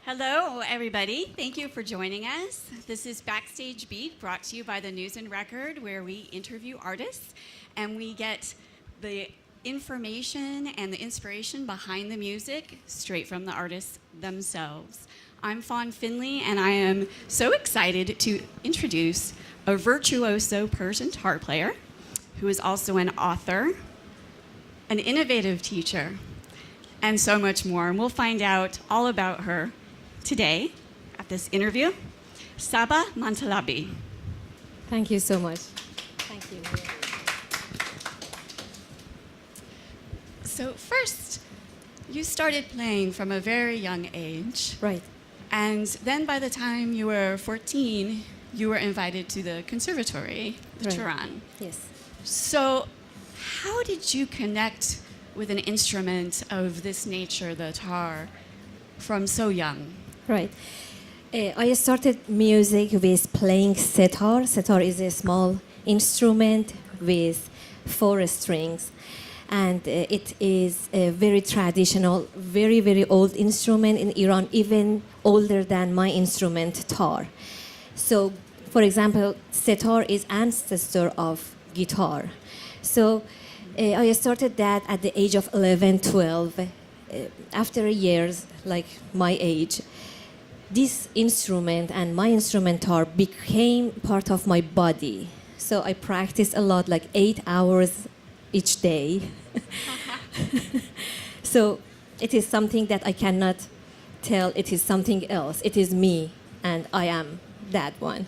Hello, everybody. Thank you for joining us. This is Backstage Beat, brought to you by the News and Record, where we interview artists and we get the information and the inspiration behind the music straight from the artists themselves. I'm Faun Finley, and I am so excited to introduce a virtuoso Persian guitar player who is also an author, an innovative teacher, and so much more. And we'll find out all about her today at this interview. Sahba Motallebi. Thank you so much. Thank you. So first, you started playing from a very young age. Right. And then by the time you were 14, you were invited to the conservatory, Right. Tehran. Yes. So how did you connect with an instrument of this nature, the tar, from so young? Right. I started music with playing sitar. Sitar is a small instrument with 4 strings. And it is a very traditional, very, very old instrument in Iran, even older than my instrument, tar. So, for example, sitar is ancestor of guitar. So I started that at the age of 11, 12. After years, like my age, this instrument and my instrumentar became part of my body. So I practiced a lot, like 8 hours each day. So it is something that I cannot tell it is something else. It is me, and I am that one.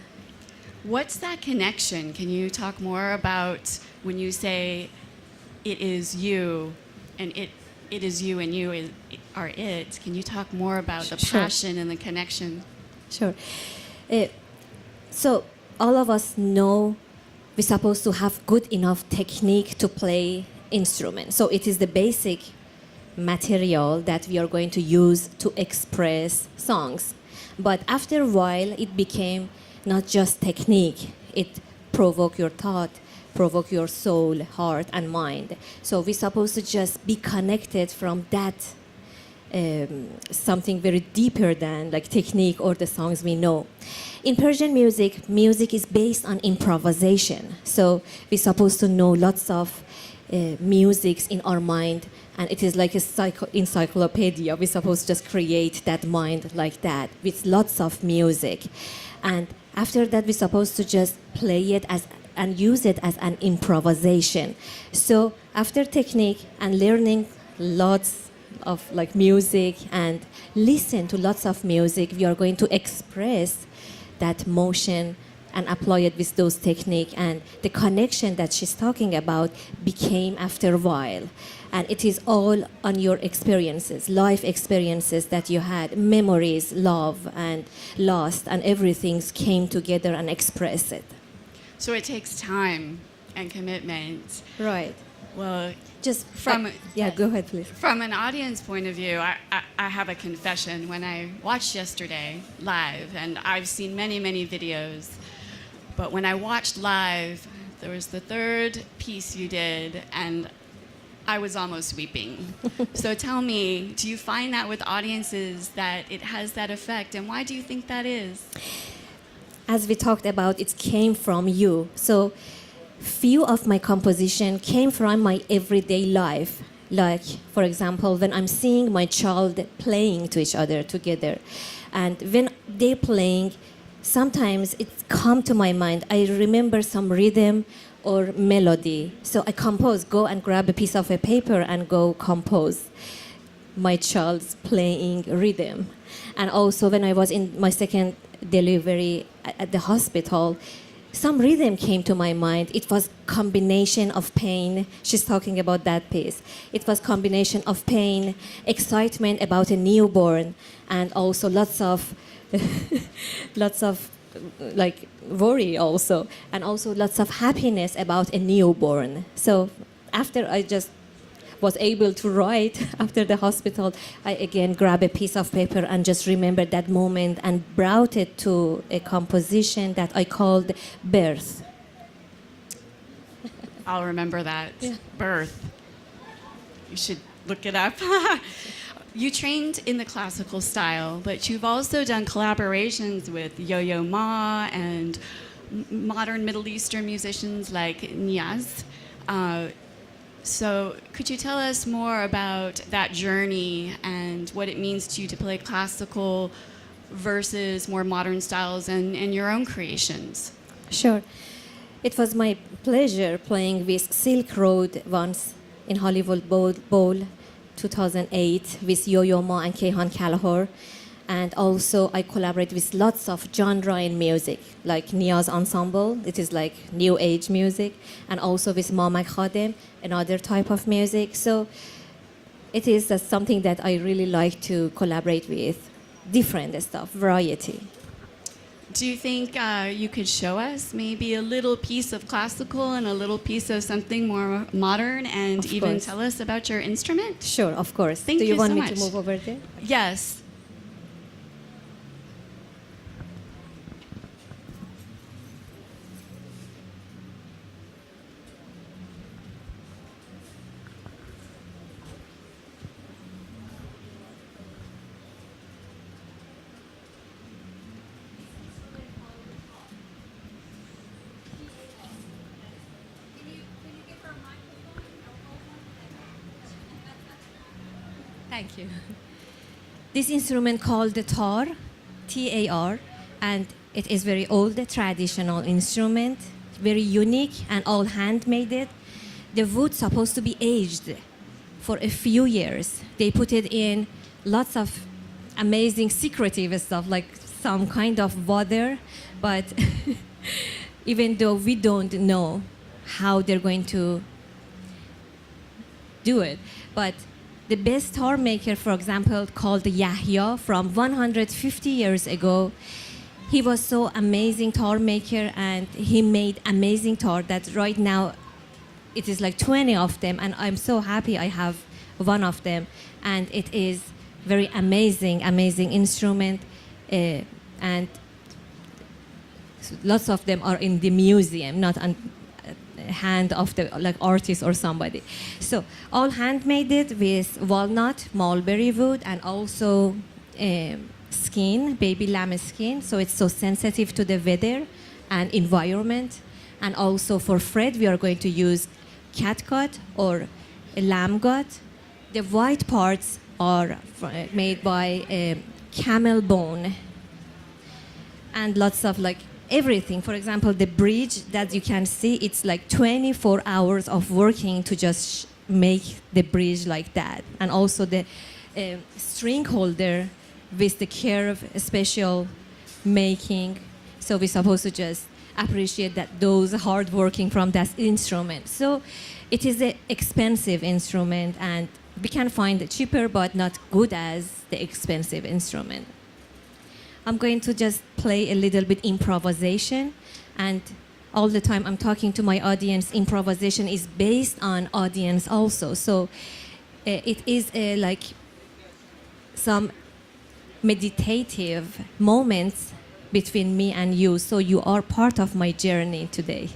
What's that connection? Can you talk more about when you say it is you and it is you and you are it? Can you talk more about the Sure. passion and the connection? Sure. So all of us know we're supposed to have good enough technique to play instrument. So it is the basic material that we are going to use to express songs. But after a while, it became not just technique. It provoked your thought, provoke your soul, heart, and mind. So we're supposed to just be connected from that something very deeper than like technique or the songs we know. In Persian music, music is based on improvisation. So we're supposed to know lots of musics in our mind, and it is like a encyclopedia. We're supposed to just create that mind like that with lots of music. And after that, we're supposed to just play it as and use it as an improvisation. So after technique and learning lots of like music and listen to lots of music, we are going to express that motion and apply it with those technique, and the connection that she's talking about became after a while. And it is all on your experiences, life experiences that you had, memories, love and lost, and everything came together and express it. So it takes time and commitment. Right. Well, Just from go ahead, please. From an audience point of view, I have a confession. When I watched yesterday live, and I've seen many, many videos, but when I watched live, there was the third piece you did, and I was almost weeping. So tell me, do you find that with audiences that it has that effect, and why do you think that is? As we talked about, it came from you. So few of my composition came from my everyday life. Like, for example, when I'm seeing my child playing to each other together. And when they're playing, sometimes it comes to my mind. I remember some rhythm or melody. So I compose, go and grab a piece of a paper and go compose my child's playing rhythm. And also when I was in my second delivery at the hospital, some rhythm came to my mind. It was combination of pain. She's talking about that piece. It was combination of pain, excitement about a newborn, and also lots of like worry also, and also lots of happiness about a newborn. So after I just was able to write after the hospital, I again grabbed a piece of paper and just remembered that moment and brought it to a composition that I called Birth. I'll remember that. Yeah. Birth. You should look it up. You trained in the classical style, but you've also done collaborations with Yo-Yo Ma and modern Middle Eastern musicians like Niaz. So could you tell us more about that journey and what it means to you to play classical versus more modern styles and your own creations? Sure. It was my pleasure playing with Silk Road once in Hollywood Bowl 2008 with Yo-Yo Ma and Kayhan Kalahor. And also I collaborate with lots of genre in music, like Niaz Ensemble, it is like new age music, and also with Mamak Khadem, another type of music. So it is something that I really like to collaborate with, different stuff, variety. Do you think you could show us maybe a little piece of classical and a little piece of something more modern and Of even course. tell us about your instrument? Sure, of course. Thank Do you you want so me much. to move over there? Yes. Thank you. This instrument called the tar, T-A-R, and it is very old, traditional instrument, very unique and all handmade. The wood supposed to be aged for a few years. They put it in lots of amazing secretive stuff, like some kind of water, but even though we don't know how they're going to do it, but the best tar maker, for example, called Yahya from 150 years ago, he was so amazing tar maker and he made amazing tar that right now it is like 20 of them, and I'm so happy I have one of them, and it is very amazing instrument, and lots of them are in the museum, not on hand of the like artist or somebody. So all handmade it with walnut, mulberry wood, and also skin, baby lamb skin. So it's so sensitive to the weather and environment. And also for fret, we are going to use catgut or lamb gut. The white parts are made by camel bone, and lots of like everything. For example, the bridge that you can see, it's like 24 hours of working to just make the bridge like that. And also the string holder with the curve, special making. So we're supposed to just appreciate that those hard working from that instrument. So it is an expensive instrument, and we can find it cheaper but not good as the expensive instrument. I'm going to just play a little bit improvisation, and all the time I'm talking to my audience, improvisation is based on audience also. So it is like some meditative moments between me and you, so you are part of my journey today.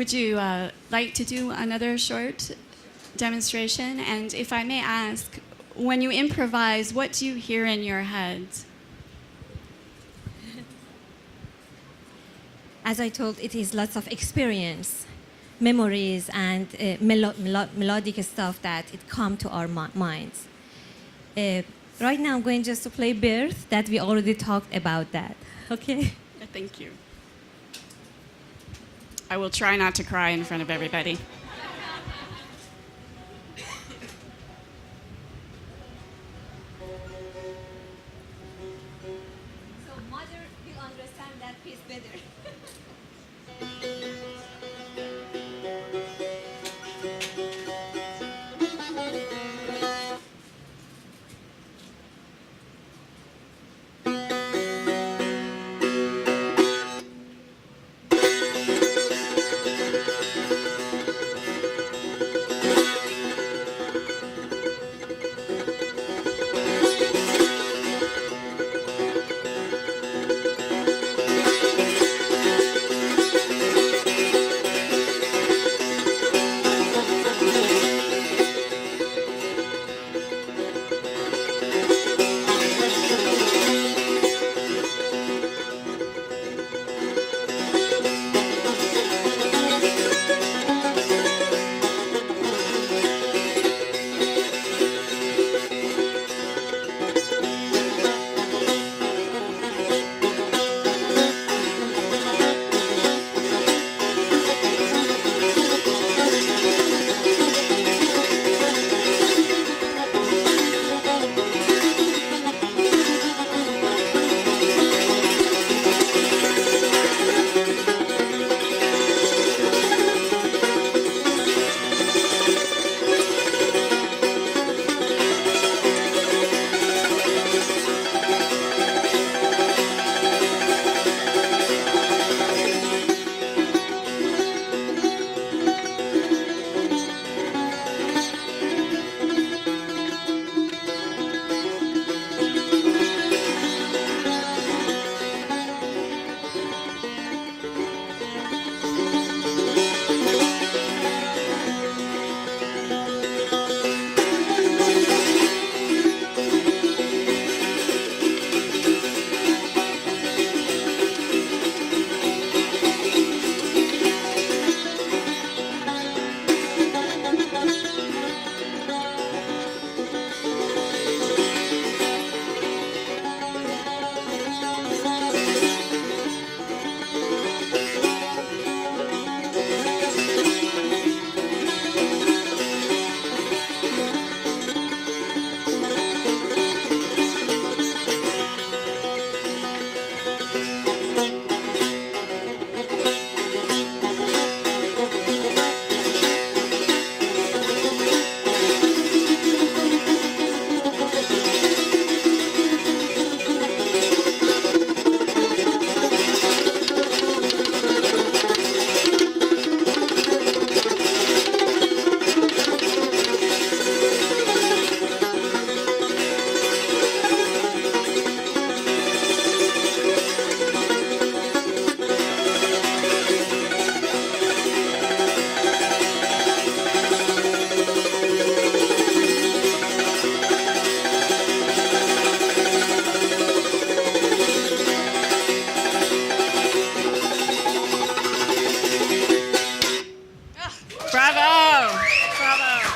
Would you like to do another short demonstration? And if I may ask, when you improvise, what do you hear in your head? As I told, it is lots of experience, memories, and melodic stuff that it come to our minds. Right now, I'm going just to play Birth, that we already talked about that. Okay? Thank you. I will try not to cry in front of everybody. So mother will understand that piece better. Bravo! Bravo!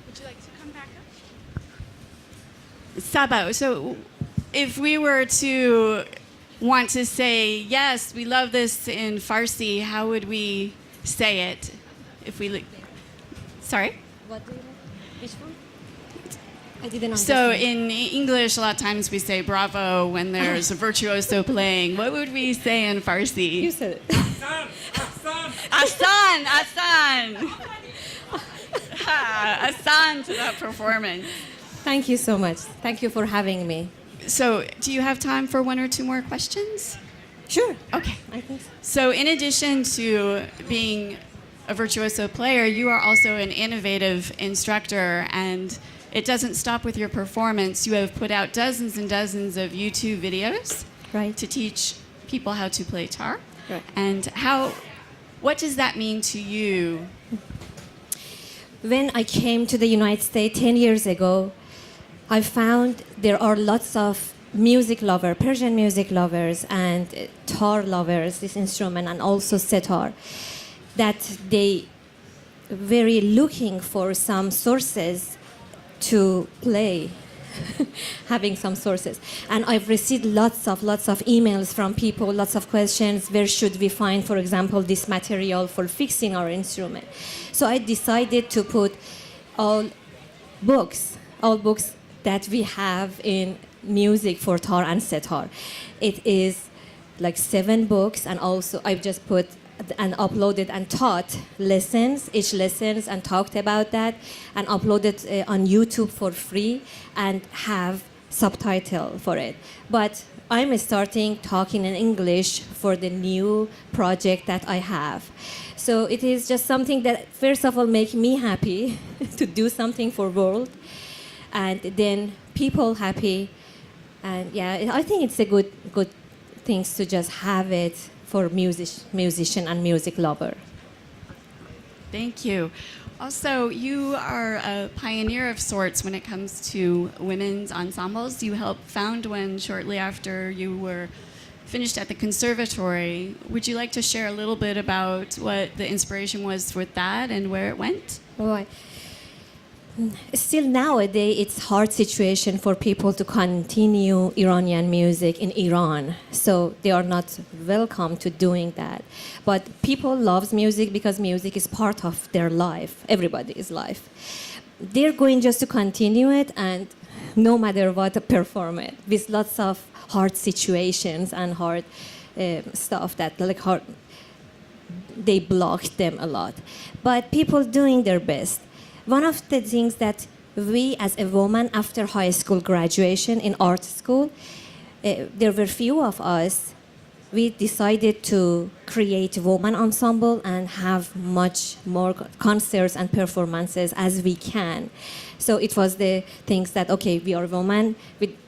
Would you like to come back up? Sahba, so if we were to want to say, yes, we love this in Farsi, how would we say it? If we sorry? What do you mean? Which one? I didn't So understand. in English, a lot of times we say bravo when there's a virtuoso playing. What would we say in Farsi? You said it. Asan! Asan! Asan to that performance. Thank you so much. Thank you for having me. So, do you have time for one or two more questions? Sure. Okay. I think so. So, in addition to being a virtuoso player, you are also an innovative instructor, and it doesn't stop with your performance. You have put out dozens and dozens of YouTube videos Right. to teach people how to play guitar. Right. And what does that mean to you? When I came to the United States 10 years ago, I found there are lots of music lovers, Persian music lovers, and tar lovers, this instrument, and also sitar, that they very looking for some sources to play, having some sources. And I've received lots of emails from people, lots of questions. Where should we find, for example, this material for fixing our instrument? So I decided to put all books that we have in music for tar and sitar. It is like 7 books, and also I've just put and uploaded and taught each lessons, and talked about that, and uploaded on YouTube for free, and have subtitle for it. But I'm starting talking in English for the new project that I have. So it is just something that first of all make me happy to do something for world, and then people happy. And yeah, I think it's a good things to just have it for musician and music lover. Thank you. Also, you are a pioneer of sorts when it comes to women's ensembles. You helped found one shortly after you were finished at the conservatory. Would you like to share a little bit about what the inspiration was with that and where it went? Right. Still nowadays, it's hard situation for people to continue Iranian music in Iran. So they are not welcome to doing that. But people loves music because music is part of their life, everybody's life. They're going just to continue it, and no matter what, perform it with lots of hard situations and hard stuff that they blocked them a lot. But people doing their best. One of the things that we as a woman after high school graduation in art school, there were few of us, we decided to create a woman ensemble and have much more concerts and performances as we can. So it was the things that, okay, we are women,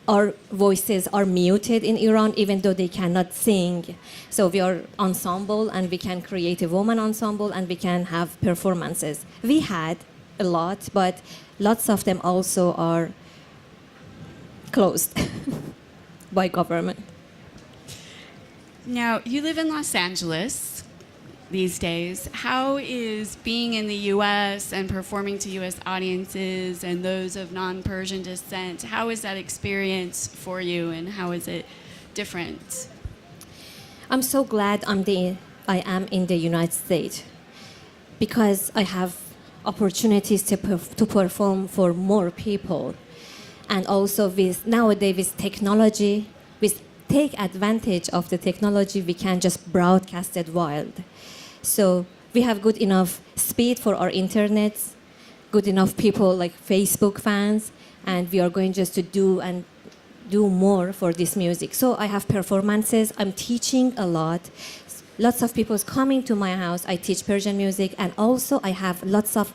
our voices are muted in Iran even though they cannot sing. So we are ensemble, and we can create a woman ensemble, and we can have performances. We had a lot, but lots of them also are closed by government. Now, you live in Los Angeles these days. How is being in the U.S. and performing to U.S. audiences and those of non-Persian descent, how is that experience for you, and how is it different? I'm so glad I am in the United States, because I have opportunities to perform for more people. And also nowadays with technology, we take advantage of the technology, we can just broadcast it wild. So we have good enough speed for our internet, good enough people like Facebook fans, and we are going just to do more for this music. So I have performances, I'm teaching a lot. Lots of people coming to my house. I teach Persian music, and also I have lots of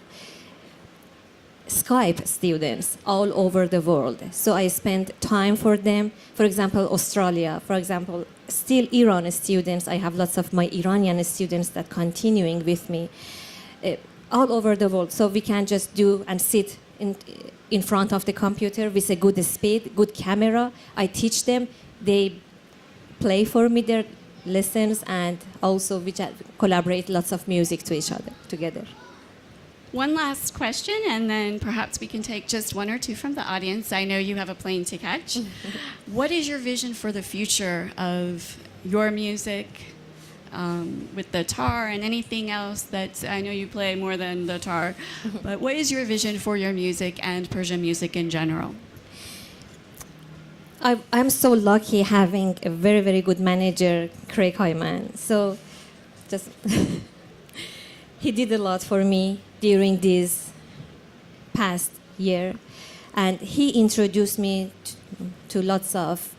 Skype students all over the world. So I spend time for them. For example, Australia. For example, still Iran students. I have lots of my Iranian students that continuing with me all over the world. So we can just do and sit in front of the computer with a good speed, good camera. I teach them. They play for me their lessons, and also we collaborate lots of music to each other together. One last question, and then perhaps we can take just one or two from the audience. I know you have a plane to catch. What is your vision for the future of your music with the tar and anything else that I know you play more than the tar, but what is your vision for your music and Persian music in general? I'm so lucky having a very, very good manager, Craig Hyman. So just he did a lot for me during this past year. And he introduced me to lots of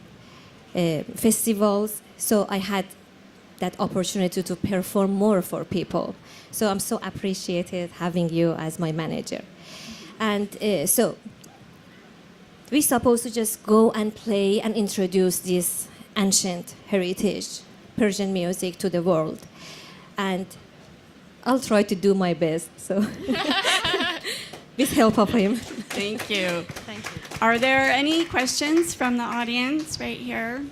festivals. So I had that opportunity to perform more for people. So I'm so appreciated having you as my manager. And so we're supposed to just go and play and introduce this ancient heritage, Persian music, to the world. And I'll try to do my best, so with help of him. Thank you. Thank you. Are there any questions from the audience right here?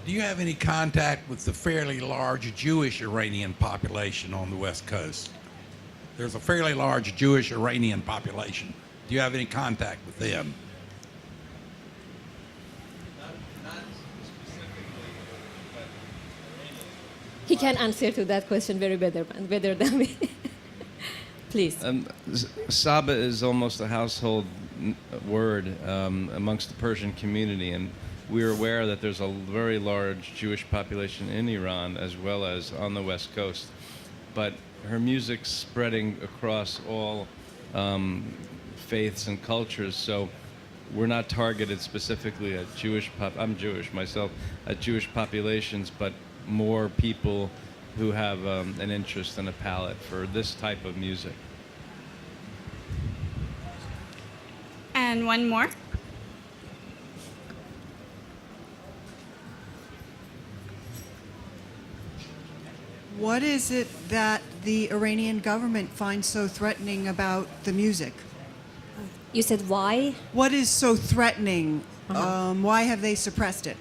Do you have any contact with the fairly large Jewish Iranian population on the West Coast? There's a fairly large Jewish Iranian population. Do you have any contact with them? He can answer to that question very better than me. Please. Sahba is almost a household word amongst the Persian community, and we're aware that there's a very large Jewish population in Iran as well as on the West Coast. But her music's spreading across all faiths and cultures, so we're not targeted specifically at I'm Jewish myself, at Jewish populations, but more people who have an interest and a palate for this type of music. And one more. What is it that the Iranian government finds so threatening about the music? You said why? What is so threatening? Why have they suppressed it?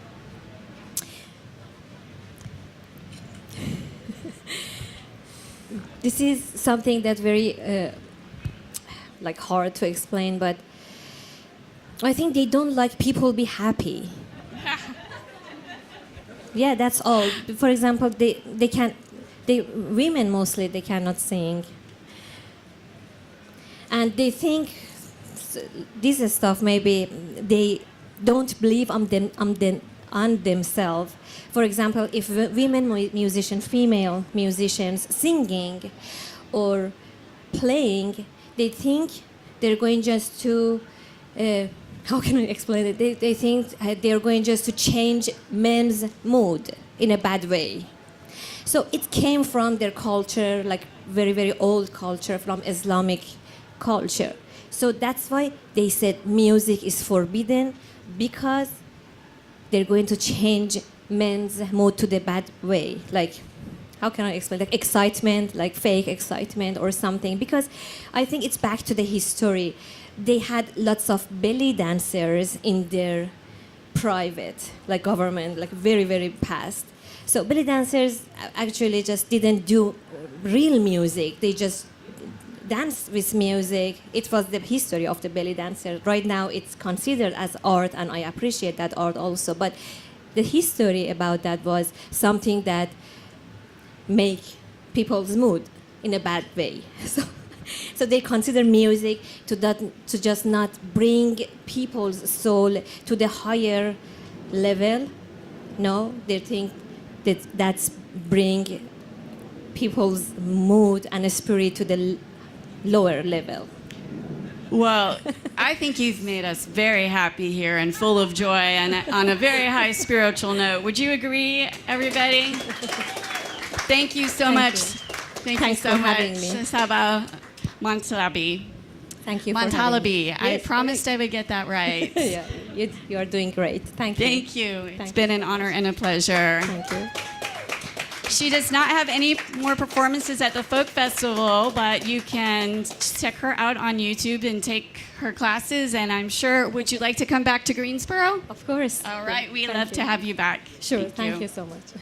This is something that very hard to explain, but I think they don't like people be happy. Yeah, that's all. For example, women mostly, they cannot sing. And they think this stuff, maybe they don't believe on themselves. For example, if female musicians singing or playing, they think they're going just to, how can I explain it? They think they're going just to change men's mood in a bad way. So it came from their culture, like very, very old culture, from Islamic culture. So that's why they said music is forbidden, because they're going to change men's mood to the bad way. Like, how can I explain? Like excitement, like fake excitement or something. Because I think it's back to the history. They had lots of belly dancers in their private, like government, like very, very past. So belly dancers actually just didn't do real music. They just danced with music. It was the history of the belly dancer. Right now it's considered as art, and I appreciate that art also. But the history about that was something that make people's mood in a bad way. So they consider music to just not bring people's soul to the higher level. No, they think that's bring people's mood and spirit to the lower level. Well, I think you've made us very happy here and full of joy and on a very high spiritual note. Would you agree, everybody? Thank you so much. Thank you so much, having me. Sahba Motallebi. Thank you for having me. Motallebi. I Yes, promised correct. I would get that right. Yeah, you are doing great. Thank you. Thank you. It's Thank been an honor and a pleasure. Thank you. She does not have any more performances at the Folk Festival, but you can check her out on YouTube and take her classes. And I'm sure, would you like to come back to Greensboro? Of course. All right, we Thank love you. to have you back. Sure. Thank you. Thank you so much.